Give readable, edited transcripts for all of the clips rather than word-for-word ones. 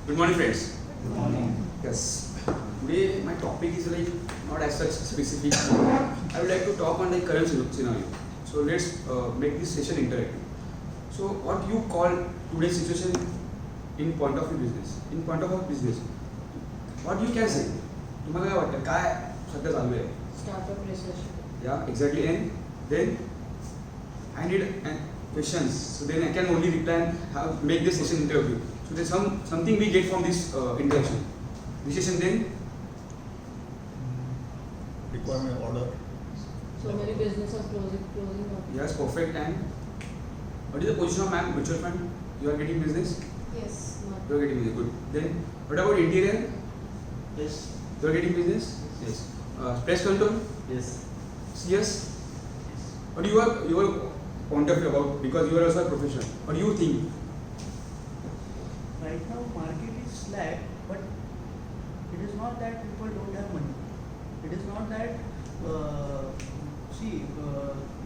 Good morning, friends. Good morning. Yes. Today my topic is like not as such specific. I would like to talk on the current scenario. So let's make this session interactive. So what you call today's situation in point of view business? In point of view business, what you can say? तुम्हाला काय वाटतं काय सध्या चालू आहे? Startup recession. Yeah, exactly. And then I need questions. So then I can only reply and make this session interview. So there's something we get from this interaction. Recession then. Requirement order. So many businesses closing up. Yes, perfect. And what is the position of ma'am? Mutual fund. You are getting business. Yes. Not. You are getting business. Good. Then what about interior? Yes. You are getting business. Yes. Pest control. Yes. Yes. What do your point of view about, because you are also a professional. What do you think? Right now market is slack, but it is not that people don't have money. It is not that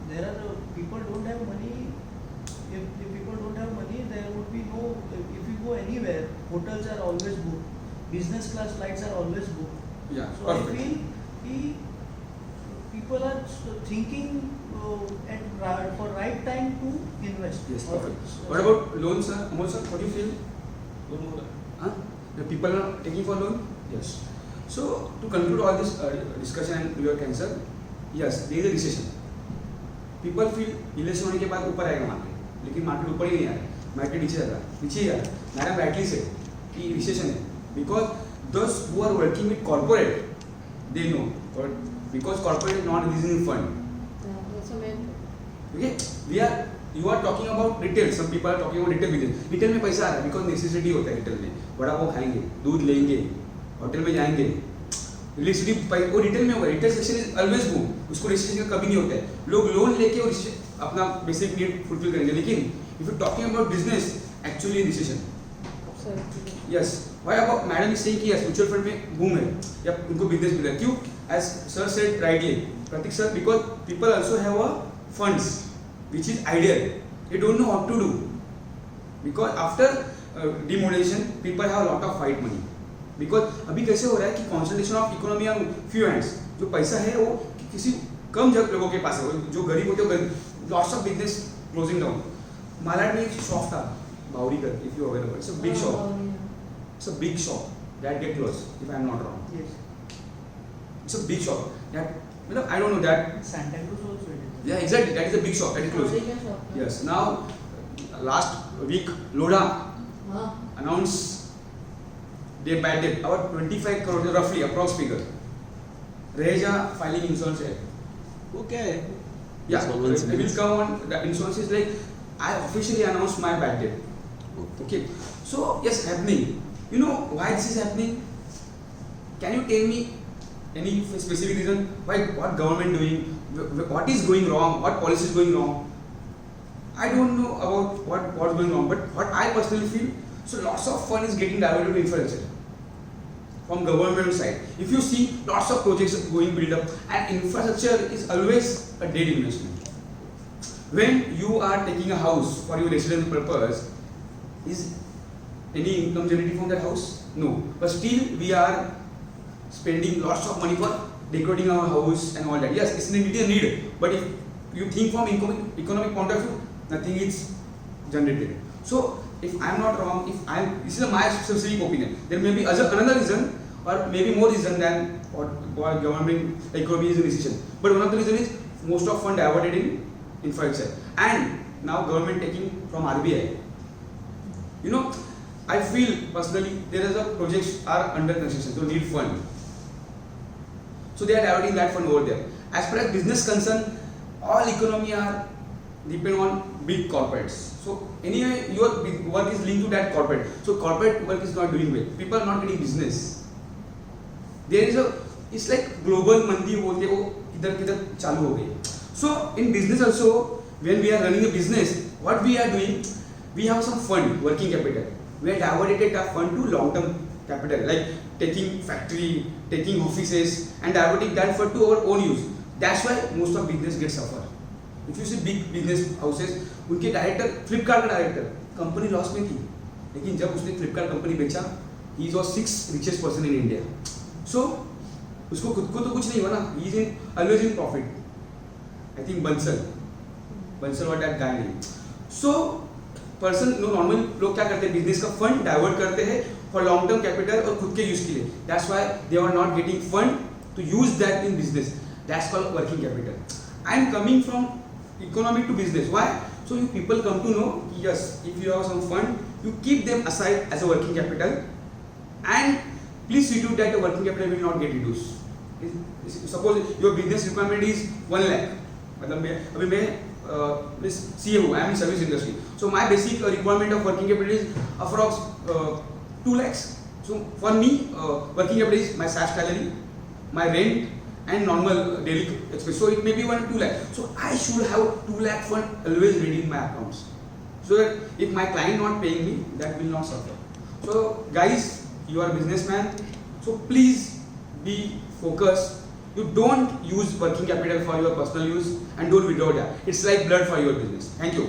there are people don't have money. If people don't have money, there would be no. If you go anywhere, hotels are always booked. Business class flights are always booked. Yeah. So Perfect. I feel people are thinking for right time to invest. Yes, perfect. What about loans, sir? Amol sir, what do you feel? Huh? The people are taking for loan? Yes. So to conclude all this discussion and your cancer, yes, there is a recession. People feel election होने के बाद ऊपर आएगा market, लेकिन market ऊपर ही नहीं आ रहा, market नीचे जा रहा है, नीचे ही आ रहा है. मैडम rightly said कि recession है, because those who are working with corporate, they know, because corporate is not releasing fund. Yeah, that's a main. Okay, you are talking about retail. Some people are talking about retail business. Retail में पैसा आ रहा है because necessity होता है retail में. बड़ा पाव खाएंगे, दूध लेंगे, होटल में जाएंगे. Electricity वो retail में होगा. Retail section is always boom. उसको recession का कभी नहीं होता है. लोग लोन लेके और अपना basic need fulfill करेंगे. लेकिन if you talking about business, actually recession. Absolutely. Yes. Why about madam is saying कि yes mutual fund में boom है या उनको business मिल रहा है. क्यों? As sir said rightly, Pratik sir, because people also have a funds which is ideal. They don't know what to do because after demonetization people have a lot of fight money. Because अभी कैसे हो रहा है कि concentration of economy on few hands. जो पैसा है वो किसी कम लोगों के पास है. जो गरीब होते हैं lots of business closing down. Malad में एक शॉप था बावरीकर, if you are aware of it. It's a big shop. It's a big shop that get closed if I am not wrong. Yes. It's a big shop that I don't know that. Santa Cruz also it is. Yeah, exactly. That is a big shop that is closed. Housing shop. Yes. Now, last week, Lodha Huh? announced their bad debt about 25 crore roughly, approx figure. Reja filing insurance. Okay. Yeah, Insolvency it will means- come on. The insurance is like I officially announced my bad debt. Okay. So yes, happening. You know why this is happening? Can you tell me any specific reason why? What government doing? What is going wrong? What policy is going wrong? I don't know about what's going wrong, but what I personally feel, so lots of fund is getting diverted to infrastructure from government side. If you see lots of projects going build up, and infrastructure is always a dead investment. When you are taking a house for your residential purpose, is any income generating from that house? No. But still we are spending lots of money for decorating our house and all that. Yes, it's a need. But if you think from economic point of view, nothing is generated. So if I am not wrong, this is my specific opinion. There may be another reason or maybe more reason than what government economy is in recession. But one of the reason is most of fund diverted in infrastructure, and now government taking from RBI. You know, I feel personally there is a projects are under construction, so need fund. So they are diverting that fund over there. As far as business concern, all economy are depend on big corporates. So anyway, your work is linked to that corporate. So corporate work is not doing well. People are not getting business. There is it's like global mandi बोलते वो किधर किधर चालू हो गई. So in business also, when we are running a business, what we are doing, we have some fund, working capital. We are diverted that fund to long-term capital, like taking factory, taking offices, and diverting that fund to our own use. That's why most of business gets suffer. If you see big business houses, उनके director Flipkart का director company loss में थी, लेकिन जब उसने Flipkart company बेचा he was 6th richest person in India. So उसको खुद को तो कुछ नहीं हुआ ना, he is in always in profit. I think Bansal what that guy name. So person normal लोग क्या करते हैं, बिजनेस का फंड डाइवर्ट करते हैं फॉर लॉन्ग टर्म कैपिटल और खुद के यूज के लिए. That's why they are not getting fund to use that in business. That's called working capital. I am coming from economy to business. Why? So you people come to know yes, if you have some fund you keep them aside as a working capital and please see to that the working capital will not get reduce. Suppose your business requirement is 1 lakh. मतलब अभी मैं CA हूँ, I am in service industry. So my basic requirement of working capital is approx 2 lakhs. So for me, working capital is my SaaS salary, my rent, and normal daily expense. So it may be 1 to 2 lakh. So I should have 2 lakh fund always ready in my accounts, so that if my client not paying me, that will not suffer. So guys, you are a businessman, so please be focused. You don't use working capital for your personal use and don't withdraw that. It's like blood for your business. Thank you.